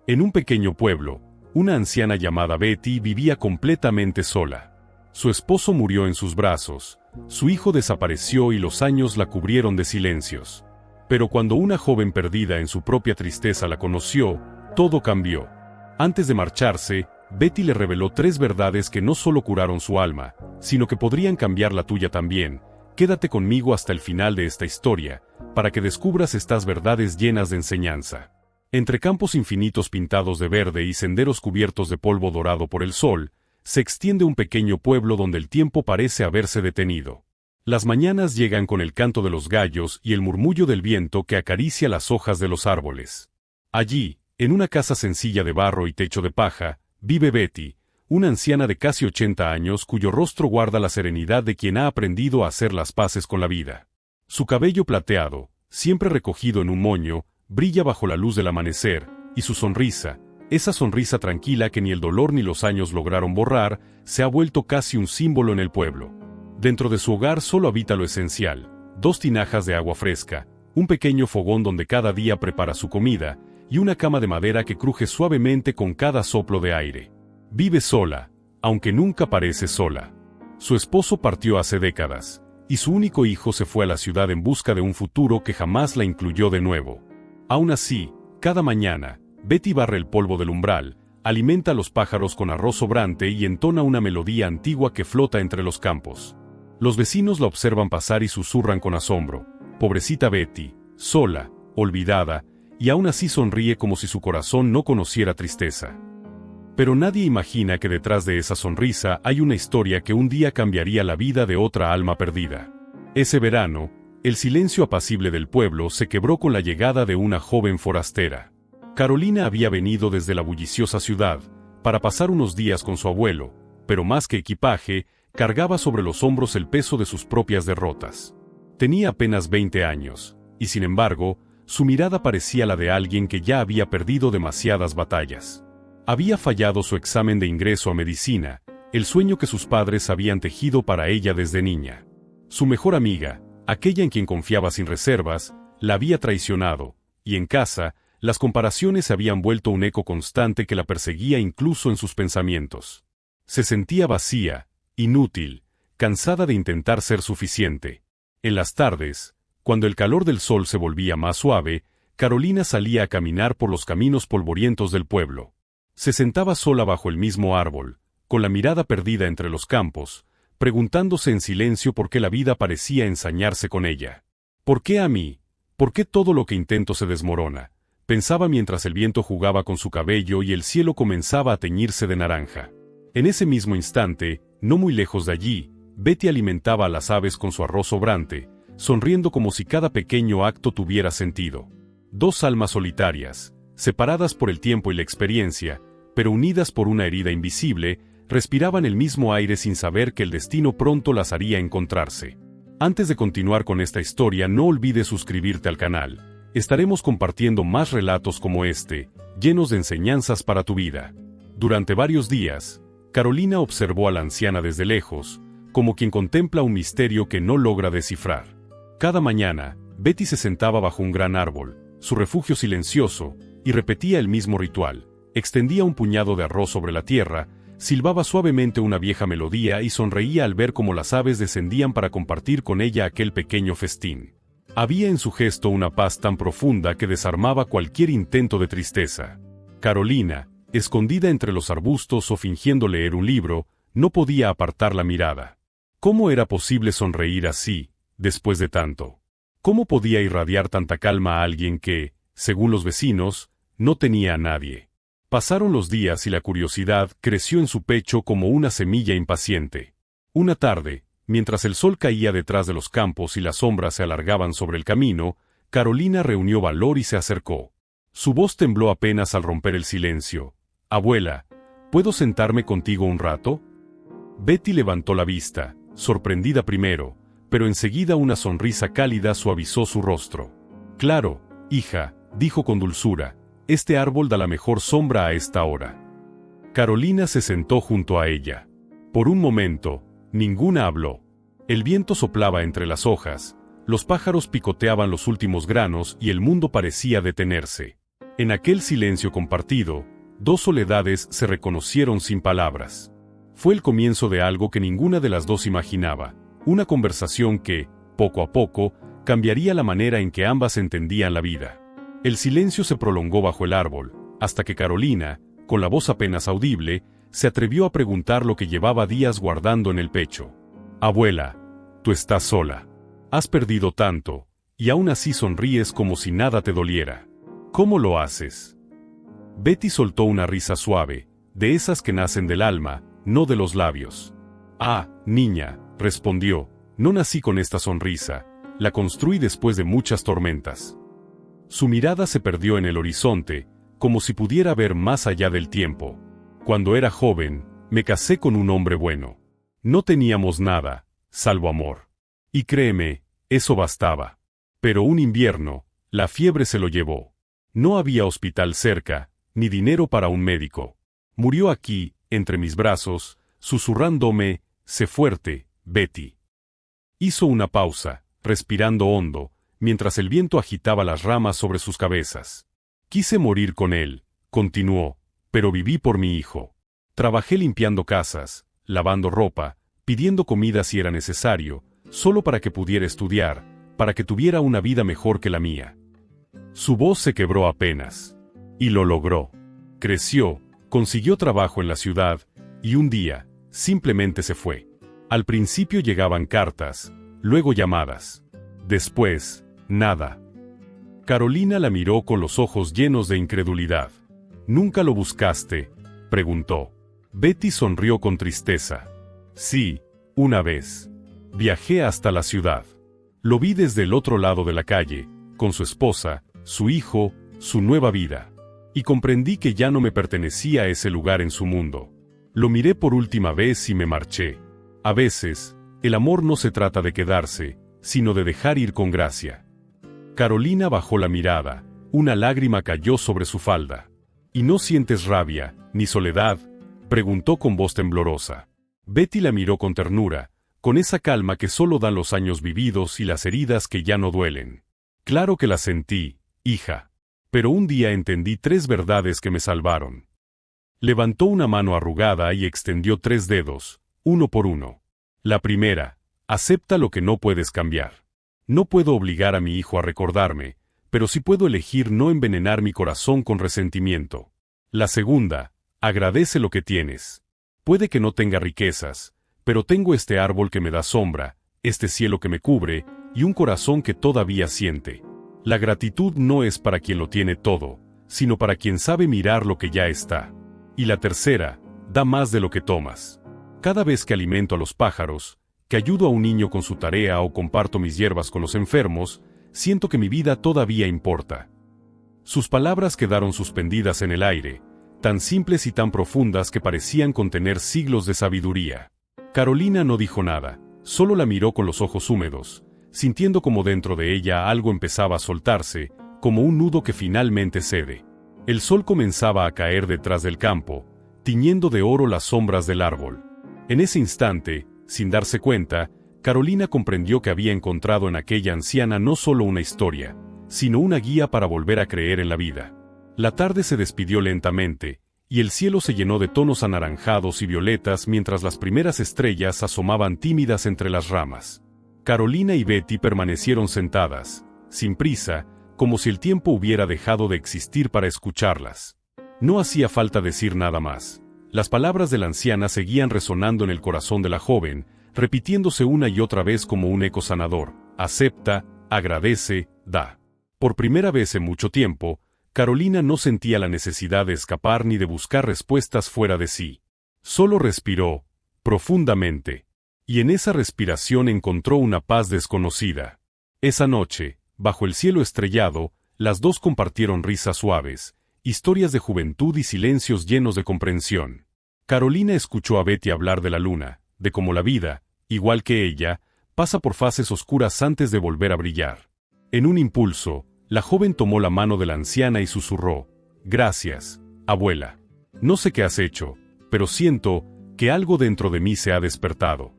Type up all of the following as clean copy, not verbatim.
En un pequeño pueblo, una anciana llamada Betty vivía completamente sola. Su esposo murió en sus brazos, su hijo desapareció y los años la cubrieron de silencios. Pero cuando una joven perdida en su propia tristeza la conoció, todo cambió. Antes de marcharse, Betty le reveló 3 verdades que no solo curaron su alma, sino que podrían cambiar la tuya también. Quédate conmigo hasta el final de esta historia, para que descubras estas verdades llenas de enseñanza. Entre campos infinitos pintados de verde y senderos cubiertos de polvo dorado por el sol, se extiende un pequeño pueblo donde el tiempo parece haberse detenido. Las mañanas llegan con el canto de los gallos y el murmullo del viento que acaricia las hojas de los árboles. Allí, en una casa sencilla de barro y techo de paja, vive Betty, una anciana de casi 80 años cuyo rostro guarda la serenidad de quien ha aprendido a hacer las paces con la vida. Su cabello plateado, siempre recogido en un moño, brilla bajo la luz del amanecer, y su sonrisa, esa sonrisa tranquila que ni el dolor ni los años lograron borrar, se ha vuelto casi un símbolo en el pueblo. Dentro de su hogar solo habita lo esencial: 2 tinajas de agua fresca, un pequeño fogón donde cada día prepara su comida, y una cama de madera que cruje suavemente con cada soplo de aire. Vive sola, aunque nunca parece sola. Su esposo partió hace décadas, y su único hijo se fue a la ciudad en busca de un futuro que jamás la incluyó de nuevo. Aún así, cada mañana, Betty barre el polvo del umbral, alimenta a los pájaros con arroz sobrante y entona una melodía antigua que flota entre los campos. Los vecinos la observan pasar y susurran con asombro: pobrecita Betty, sola, olvidada, y aún así sonríe como si su corazón no conociera tristeza. Pero nadie imagina que detrás de esa sonrisa hay una historia que un día cambiaría la vida de otra alma perdida. Ese verano, el silencio apacible del pueblo se quebró con la llegada de una joven forastera. Carolina había venido desde la bulliciosa ciudad para pasar unos días con su abuelo, pero más que equipaje, cargaba sobre los hombros el peso de sus propias derrotas. Tenía apenas 20 años, y sin embargo, su mirada parecía la de alguien que ya había perdido demasiadas batallas. Había fallado su examen de ingreso a medicina, el sueño que sus padres habían tejido para ella desde niña. Su mejor amiga, aquella en quien confiaba sin reservas, la había traicionado, y en casa, las comparaciones se habían vuelto un eco constante que la perseguía incluso en sus pensamientos. Se sentía vacía, inútil, cansada de intentar ser suficiente. En las tardes, cuando el calor del sol se volvía más suave, Carolina salía a caminar por los caminos polvorientos del pueblo. Se sentaba sola bajo el mismo árbol, con la mirada perdida entre los campos, preguntándose en silencio por qué la vida parecía ensañarse con ella. ¿Por qué a mí? ¿Por qué todo lo que intento se desmorona? Pensaba mientras el viento jugaba con su cabello y el cielo comenzaba a teñirse de naranja. En ese mismo instante, no muy lejos de allí, Betty alimentaba a las aves con su arroz sobrante, sonriendo como si cada pequeño acto tuviera sentido. 2 almas solitarias, separadas por el tiempo y la experiencia, pero unidas por una herida invisible, respiraban el mismo aire sin saber que el destino pronto las haría encontrarse. Antes de continuar con esta historia, no olvides suscribirte al canal. Estaremos compartiendo más relatos como este, llenos de enseñanzas para tu vida. Durante varios días, Carolina observó a la anciana desde lejos, como quien contempla un misterio que no logra descifrar. Cada mañana, Betty se sentaba bajo un gran árbol, su refugio silencioso, y repetía el mismo ritual. Extendía un puñado de arroz sobre la tierra, silbaba suavemente una vieja melodía y sonreía al ver cómo las aves descendían para compartir con ella aquel pequeño festín. Había en su gesto una paz tan profunda que desarmaba cualquier intento de tristeza. Carolina, escondida entre los arbustos o fingiendo leer un libro, no podía apartar la mirada. ¿Cómo era posible sonreír así, después de tanto? ¿Cómo podía irradiar tanta calma a alguien que, según los vecinos, no tenía a nadie? Pasaron los días y la curiosidad creció en su pecho como una semilla impaciente. Una tarde, mientras el sol caía detrás de los campos y las sombras se alargaban sobre el camino, Carolina reunió valor y se acercó. Su voz tembló apenas al romper el silencio. «Abuela, ¿puedo sentarme contigo un rato?» Betty levantó la vista, sorprendida primero, pero enseguida una sonrisa cálida suavizó su rostro. «Claro, hija», dijo con dulzura, «este árbol da la mejor sombra a esta hora». Carolina se sentó junto a ella. Por un momento, ninguna habló. El viento soplaba entre las hojas, los pájaros picoteaban los últimos granos y el mundo parecía detenerse. En aquel silencio compartido, dos soledades se reconocieron sin palabras. Fue el comienzo de algo que ninguna de las dos imaginaba, una conversación que, poco a poco, cambiaría la manera en que ambas entendían la vida. El silencio se prolongó bajo el árbol, hasta que Carolina, con la voz apenas audible, se atrevió a preguntar lo que llevaba días guardando en el pecho. «Abuela, tú estás sola. Has perdido tanto, y aún así sonríes como si nada te doliera. ¿Cómo lo haces?» Betty soltó una risa suave, de esas que nacen del alma, no de los labios. «Ah, niña», respondió, «no nací con esta sonrisa, la construí después de muchas tormentas». Su mirada se perdió en el horizonte, como si pudiera ver más allá del tiempo. «Cuando era joven, me casé con un hombre bueno. No teníamos nada, salvo amor. Y créeme, eso bastaba. Pero un invierno, la fiebre se lo llevó. No había hospital cerca, ni dinero para un médico. Murió aquí, entre mis brazos, susurrándome, «sé fuerte, Betty». Hizo una pausa, respirando hondo, mientras el viento agitaba las ramas sobre sus cabezas. «Quise morir con él», continuó, «pero viví por mi hijo. Trabajé limpiando casas, lavando ropa, pidiendo comida si era necesario, solo para que pudiera estudiar, para que tuviera una vida mejor que la mía». Su voz se quebró apenas. Y lo logró. Creció, consiguió trabajo en la ciudad, y un día, simplemente se fue. Al principio llegaban cartas, luego llamadas. Después, nada. Carolina la miró con los ojos llenos de incredulidad. «¿Nunca lo buscaste?», preguntó. Betty sonrió con tristeza. «Sí, una vez. Viajé hasta la ciudad. Lo vi desde el otro lado de la calle, con su esposa, su hijo, su nueva vida. Y comprendí que ya no me pertenecía a ese lugar en su mundo. Lo miré por última vez y me marché. A veces, el amor no se trata de quedarse, sino de dejar ir con gracia». Carolina bajó la mirada, una lágrima cayó sobre su falda. «¿Y no sientes rabia, ni soledad?», preguntó con voz temblorosa. Betty la miró con ternura, con esa calma que solo dan los años vividos y las heridas que ya no duelen. «Claro que la sentí, hija. Pero un día entendí 3 verdades que me salvaron». Levantó una mano arrugada y extendió 3 dedos, uno por uno. «La primera, acepta lo que no puedes cambiar. No puedo obligar a mi hijo a recordarme, pero sí puedo elegir no envenenar mi corazón con resentimiento. La segunda, agradece lo que tienes. Puede que no tenga riquezas, pero tengo este árbol que me da sombra, este cielo que me cubre, y un corazón que todavía siente. La gratitud no es para quien lo tiene todo, sino para quien sabe mirar lo que ya está. Y la tercera, da más de lo que tomas. Cada vez que alimento a los pájaros, que ayudo a un niño con su tarea o comparto mis hierbas con los enfermos, siento que mi vida todavía importa». Sus palabras quedaron suspendidas en el aire, tan simples y tan profundas que parecían contener siglos de sabiduría. Carolina no dijo nada, solo la miró con los ojos húmedos, sintiendo como dentro de ella algo empezaba a soltarse, como un nudo que finalmente cede. El sol comenzaba a caer detrás del campo, tiñendo de oro las sombras del árbol. En ese instante, sin darse cuenta, Carolina comprendió que había encontrado en aquella anciana no solo una historia, sino una guía para volver a creer en la vida. La tarde se despidió lentamente, y el cielo se llenó de tonos anaranjados y violetas mientras las primeras estrellas asomaban tímidas entre las ramas. Carolina y Betty permanecieron sentadas, sin prisa, como si el tiempo hubiera dejado de existir para escucharlas. No hacía falta decir nada más. Las palabras de la anciana seguían resonando en el corazón de la joven, repitiéndose una y otra vez como un eco sanador: acepta, agradece, da. Por primera vez en mucho tiempo, Carolina no sentía la necesidad de escapar ni de buscar respuestas fuera de sí. Solo respiró, profundamente. Y en esa respiración encontró una paz desconocida. Esa noche, bajo el cielo estrellado, las dos compartieron risas suaves, historias de juventud y silencios llenos de comprensión. Carolina escuchó a Betty hablar de la luna, de cómo la vida, igual que ella, pasa por fases oscuras antes de volver a brillar. En un impulso, la joven tomó la mano de la anciana y susurró: «Gracias, abuela. No sé qué has hecho, pero siento que algo dentro de mí se ha despertado».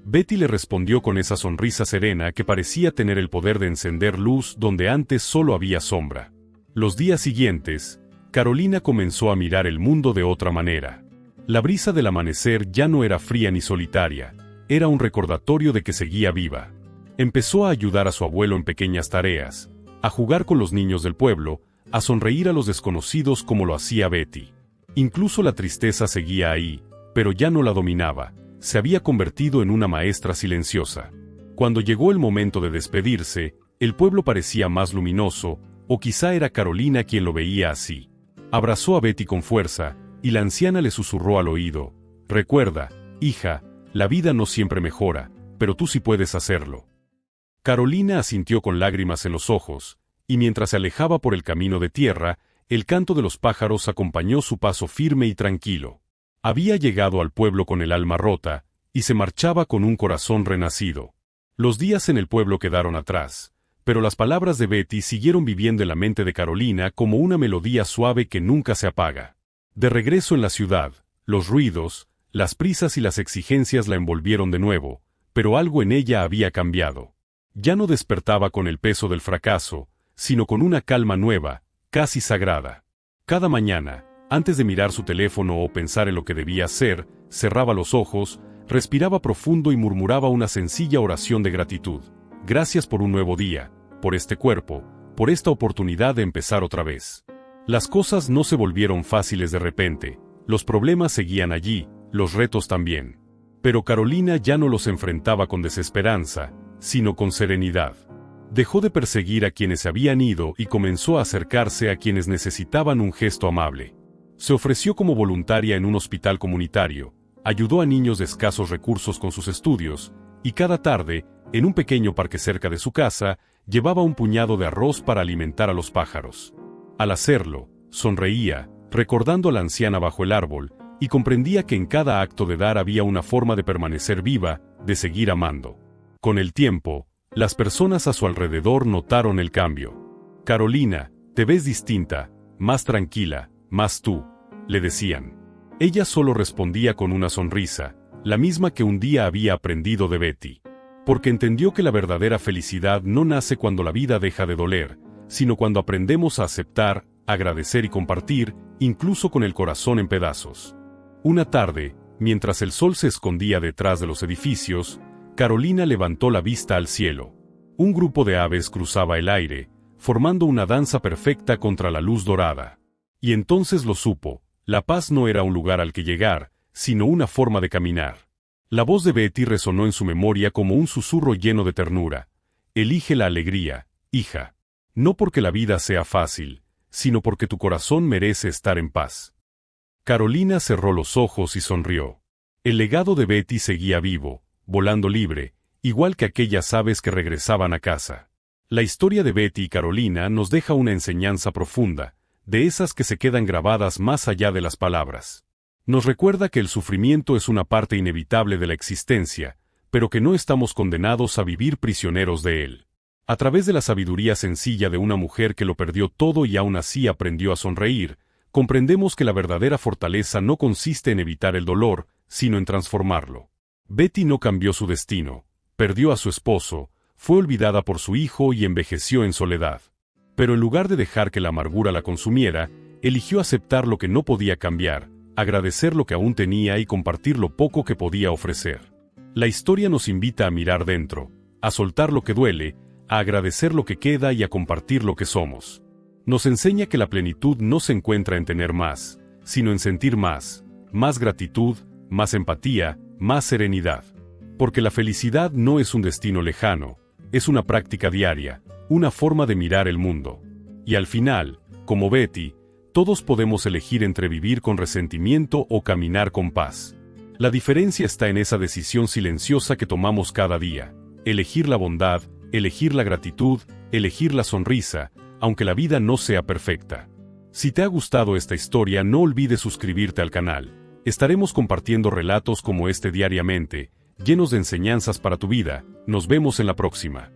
Betty le respondió con esa sonrisa serena que parecía tener el poder de encender luz donde antes solo había sombra. Los días siguientes, Carolina comenzó a mirar el mundo de otra manera. La brisa del amanecer ya no era fría ni solitaria, era un recordatorio de que seguía viva. Empezó a ayudar a su abuelo en pequeñas tareas, a jugar con los niños del pueblo, a sonreír a los desconocidos como lo hacía Betty. Incluso la tristeza seguía ahí, pero ya no la dominaba, se había convertido en una maestra silenciosa. Cuando llegó el momento de despedirse, el pueblo parecía más luminoso, o quizá era Carolina quien lo veía así. Abrazó a Betty con fuerza, y la anciana le susurró al oído: «Recuerda, hija, la vida no siempre mejora, pero tú sí puedes hacerlo». Carolina asintió con lágrimas en los ojos, y mientras se alejaba por el camino de tierra, el canto de los pájaros acompañó su paso firme y tranquilo. Había llegado al pueblo con el alma rota, y se marchaba con un corazón renacido. Los días en el pueblo quedaron atrás, pero las palabras de Betty siguieron viviendo en la mente de Carolina como una melodía suave que nunca se apaga. De regreso en la ciudad, los ruidos, las prisas y las exigencias la envolvieron de nuevo, pero algo en ella había cambiado. Ya no despertaba con el peso del fracaso, sino con una calma nueva, casi sagrada. Cada mañana, antes de mirar su teléfono o pensar en lo que debía hacer, cerraba los ojos, respiraba profundo y murmuraba una sencilla oración de gratitud. Gracias por un nuevo día, por este cuerpo, por esta oportunidad de empezar otra vez. Las cosas no se volvieron fáciles de repente, los problemas seguían allí, los retos también. Pero Carolina ya no los enfrentaba con desesperanza, sino con serenidad. Dejó de perseguir a quienes se habían ido y comenzó a acercarse a quienes necesitaban un gesto amable. Se ofreció como voluntaria en un hospital comunitario, ayudó a niños de escasos recursos con sus estudios, y cada tarde, en un pequeño parque cerca de su casa, llevaba un puñado de arroz para alimentar a los pájaros. Al hacerlo, sonreía, recordando a la anciana bajo el árbol, y comprendía que en cada acto de dar había una forma de permanecer viva, de seguir amando. Con el tiempo, las personas a su alrededor notaron el cambio. «Carolina, te ves distinta, más tranquila, más tú», le decían. Ella solo respondía con una sonrisa, la misma que un día había aprendido de Betty. Porque entendió que la verdadera felicidad no nace cuando la vida deja de doler, sino cuando aprendemos a aceptar, agradecer y compartir, incluso con el corazón en pedazos. Una tarde, mientras el sol se escondía detrás de los edificios, Carolina levantó la vista al cielo. Un grupo de aves cruzaba el aire, formando una danza perfecta contra la luz dorada. Y entonces lo supo, la paz no era un lugar al que llegar, sino una forma de caminar. La voz de Betty resonó en su memoria como un susurro lleno de ternura. «Elige la alegría, hija. No porque la vida sea fácil, sino porque tu corazón merece estar en paz». Carolina cerró los ojos y sonrió. El legado de Betty seguía vivo, volando libre, igual que aquellas aves que regresaban a casa. La historia de Betty y Carolina nos deja una enseñanza profunda, de esas que se quedan grabadas más allá de las palabras. Nos recuerda que el sufrimiento es una parte inevitable de la existencia, pero que no estamos condenados a vivir prisioneros de él. A través de la sabiduría sencilla de una mujer que lo perdió todo y aún así aprendió a sonreír, comprendemos que la verdadera fortaleza no consiste en evitar el dolor, sino en transformarlo. Betty no cambió su destino, perdió a su esposo, fue olvidada por su hijo y envejeció en soledad. Pero en lugar de dejar que la amargura la consumiera, eligió aceptar lo que no podía cambiar, agradecer lo que aún tenía y compartir lo poco que podía ofrecer. La historia nos invita a mirar dentro, a soltar lo que duele, a agradecer lo que queda y a compartir lo que somos. Nos enseña que la plenitud no se encuentra en tener más, sino en sentir más gratitud, más empatía, más serenidad. Porque la felicidad no es un destino lejano, es una práctica diaria, una forma de mirar el mundo. Y al final, como Betty, todos podemos elegir entre vivir con resentimiento o caminar con paz. La diferencia está en esa decisión silenciosa que tomamos cada día, elegir la bondad, elegir la gratitud, elegir la sonrisa, aunque la vida no sea perfecta. Si te ha gustado esta historia, no olvides suscribirte al canal. Estaremos compartiendo relatos como este diariamente, llenos de enseñanzas para tu vida. Nos vemos en la próxima.